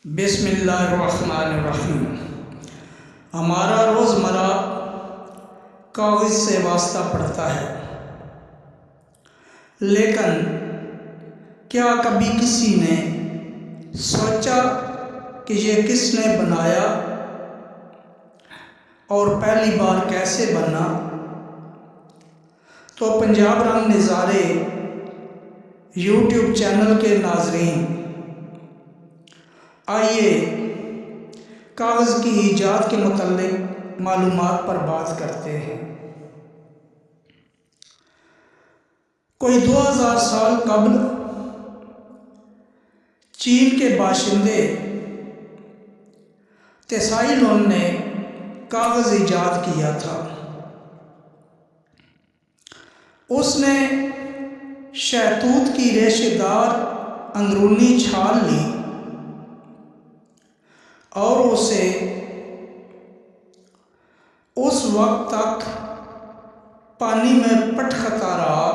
بسم اللہ الرحمن الرحیم۔ ہمارا روزمرہ کاغذ سے واسطہ پڑتا ہے، لیکن کیا کبھی کسی نے سوچا کہ یہ کس نے بنایا اور پہلی بار کیسے بنا؟ تو پنجاب رنگ نظارے یوٹیوب چینل کے ناظرین، آئیے کاغذ کی ایجاد کے متعلق معلومات پر بات کرتے ہیں۔ کوئی 2000 سال قبل چین کے باشندے تسائلون نے کاغذ ایجاد کیا تھا۔ اس نے شہتوت کی ریشے دار اندرونی چھال لی اور اسے اس وقت تک پانی میں پٹکتا رہا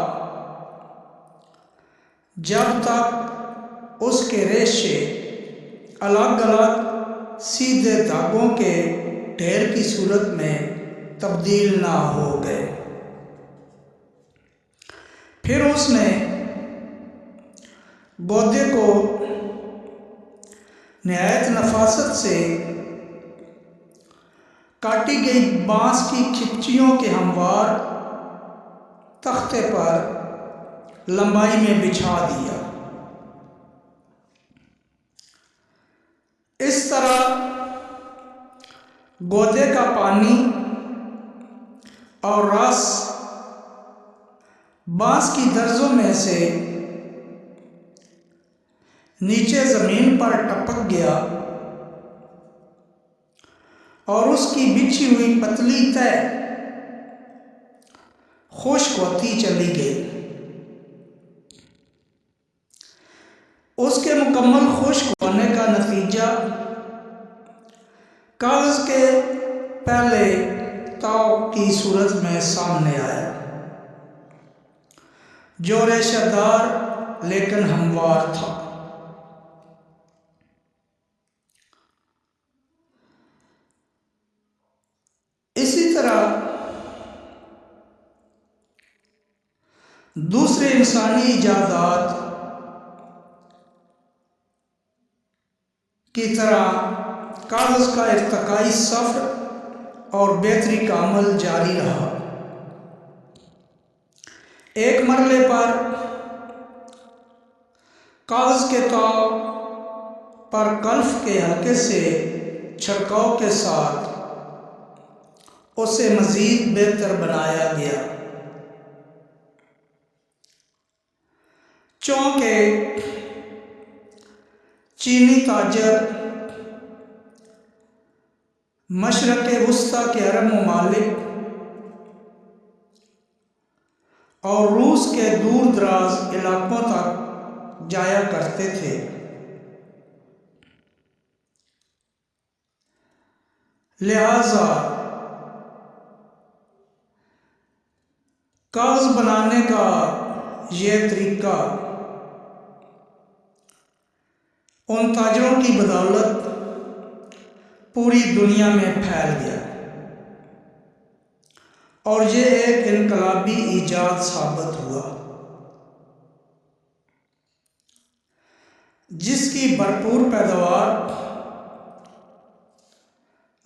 جب تک اس کے ریشے الگ الگ سیدھے دھاگوں کے ڈھیر کی صورت میں تبدیل نہ ہو گئے۔ پھر اس نے گودے کو نہایت نفاست سے کاٹی گئی بانس کی کھپچیوں کے ہموار تختے پر لمبائی میں بچھا دیا۔ اس طرح گودے کا پانی اور رس بانس کی درزوں میں سے نیچے زمین پر ٹپک گیا اور اس کی بچھی ہوئی پتلی تہ خشک ہوتی چلی گئی۔ اس کے مکمل خشک ہونے کا نتیجہ کاغذ کے پہلے تاؤ کی صورت میں سامنے آیا، جو ریشہ دار لیکن ہموار تھا۔ اسی طرح دوسرے انسانی ایجادات کی طرح کاغذ کا ارتقائی سفر اور بہتری کا عمل جاری رہا۔ ایک مرحلے پر کاغذ کے تاؤ پر کلف کے ہلکے سے چھڑکاؤ کے ساتھ اسے مزید بہتر بنایا گیا، چونکہ چینی تاجر مشرق وسطیٰ کے عرب ممالک اور روس کے دور دراز علاقوں تک جایا کرتے تھے۔ لہذا کاغذ بنانے کا یہ طریقہ ان تاجروں کی بدولت پوری دنیا میں پھیل گیا اور یہ ایک انقلابی ایجاد ثابت ہوا جس کی بھرپور پیداوار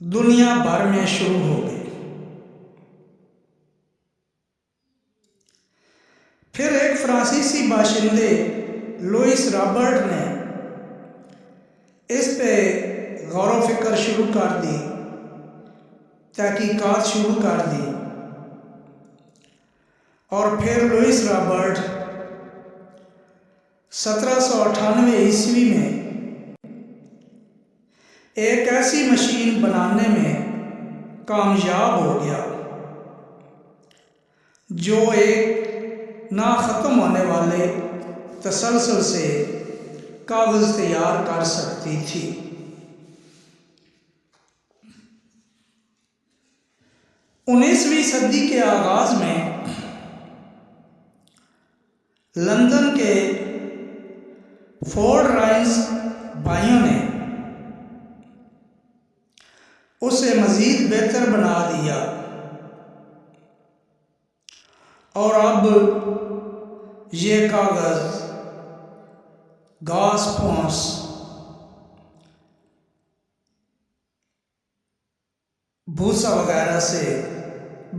دنیا بھر میں شروع ہو گئی۔ پھر ایک فرانسیسی باشندے لوئس رابرٹ نے اس پہ غور و فکر شروع کر دی، تحقیقات شروع کر دی، اور پھر لوئس رابرٹ 1798 عیسوی میں ایک ایسی مشین بنانے میں کامیاب ہو گیا جو ایک نہ ختم ہونے والے تسلسل سے کاغذ تیار کر سکتی تھی۔ 19ویں صدی کے آغاز میں لندن کے فورڈ رائنز بھائیوں نے اسے مزید بہتر بنا دیا، اور اب یہ کاغذ گھاس پھوس بھوسا وغیرہ سے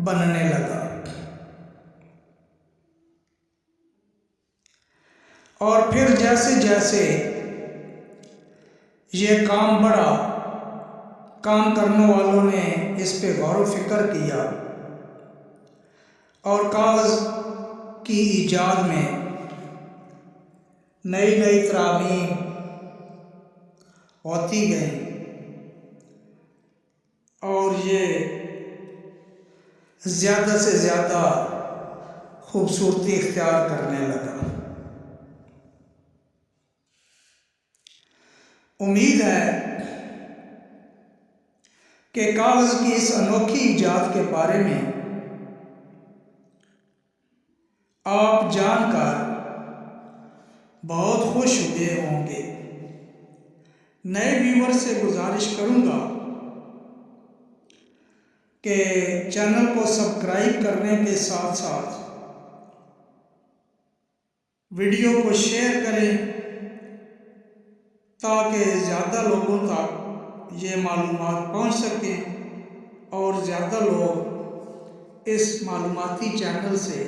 بننے لگا، اور پھر جیسے جیسے یہ کام بڑھا، کام کرنے والوں نے اس پہ غور و فکر کیا اور کاغذ کی ایجاد میں نئی نئی ترامیم ہوتی گئیں، اور یہ زیادہ سے زیادہ خوبصورتی اختیار کرنے لگا۔ امید ہے کہ کاغذ کی اس انوکھی ایجاد کے بارے میں آپ جان کر بہت خوش ہوئے ہوں گے۔ نئے ویور سے گزارش کروں گا کہ چینل کو سبسکرائب کرنے کے ساتھ ساتھ ویڈیو کو شیئر کریں تاکہ زیادہ لوگوں تک یہ معلومات پہنچ سکیں اور زیادہ لوگ اس معلوماتی چینل سے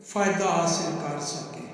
فائدہ حاصل کر سکیں۔